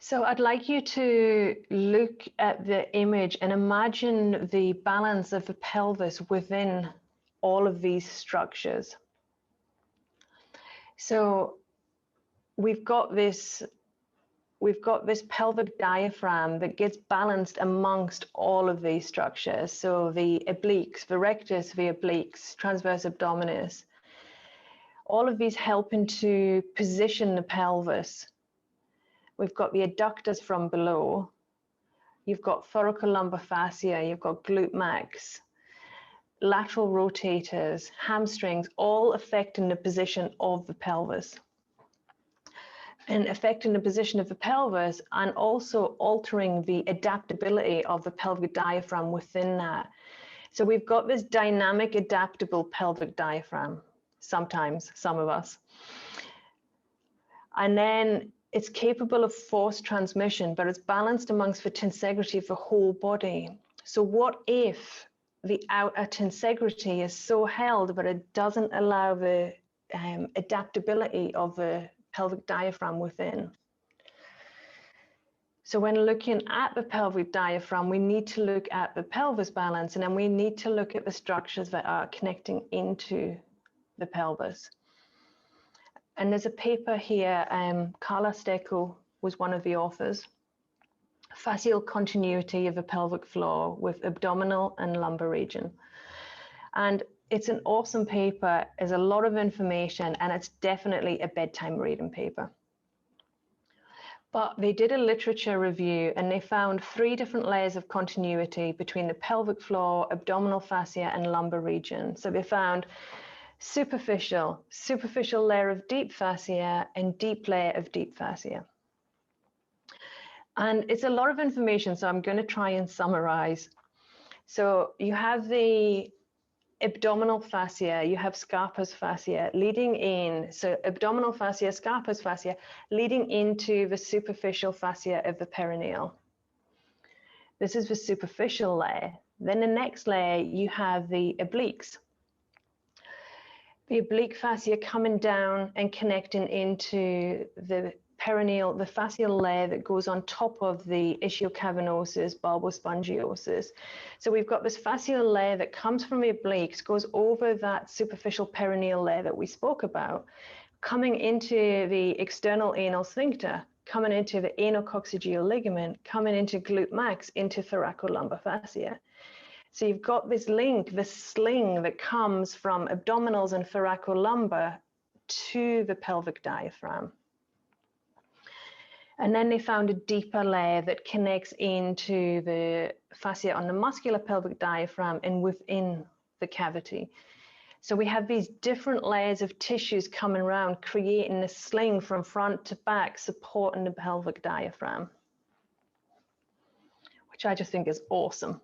So I'd like you to look at the image and imagine the balance of the pelvis within all of these structures. So we've got this pelvic diaphragm that gets balanced amongst all of these structures. So the obliques, the rectus, the obliques, transverse abdominis, all of these helping to position the pelvis. We've got the adductors from below. You've got thoracolumbar fascia, you've got glute max, lateral rotators, hamstrings, all affecting the position of the pelvis. And affecting the position of the pelvis and also altering the adaptability of the pelvic diaphragm within that. So we've got this dynamic, adaptable pelvic diaphragm, sometimes, some of us. And then it's capable of force transmission, but it's balanced amongst the tensegrity of the whole body. So what if the outer tensegrity is so held, but it doesn't allow the adaptability of the pelvic diaphragm within? So when looking at the pelvic diaphragm, we need to look at the pelvis balance, and then we need to look at the structures that are connecting into the pelvis. And there's a paper here, Carla Stecco was one of the authors, Fascial Continuity of the Pelvic Floor with Abdominal and Lumbar Region. And it's an awesome paper, there's a lot of information, and it's definitely a bedtime reading paper. But they did a literature review and they found 3 different layers of continuity between the pelvic floor, abdominal fascia, and lumbar region. So they found superficial layer of deep fascia, and deep layer of deep fascia. And it's a lot of information, so I'm going to try and summarize. So you have the abdominal fascia, you have Scarpa's fascia leading in, so abdominal fascia, Scarpa's fascia, leading into the superficial fascia of the perineal. This is the superficial layer. Then the next layer, you have the obliques. The oblique fascia coming down and connecting into the perineal, the fascial layer that goes on top of the ischiocavernosus, bulbospongiosus. So we've got this fascial layer that comes from the obliques, goes over that superficial perineal layer that we spoke about, coming into the external anal sphincter, coming into the anococcygeal ligament, coming into glute max, into thoracolumbar fascia. So you've got this link, this sling that comes from abdominals and thoracolumbar to the pelvic diaphragm. And then they found a deeper layer that connects into the fascia on the muscular pelvic diaphragm and within the cavity. So we have these different layers of tissues coming around, creating a sling from front to back, supporting the pelvic diaphragm, which I just think is awesome.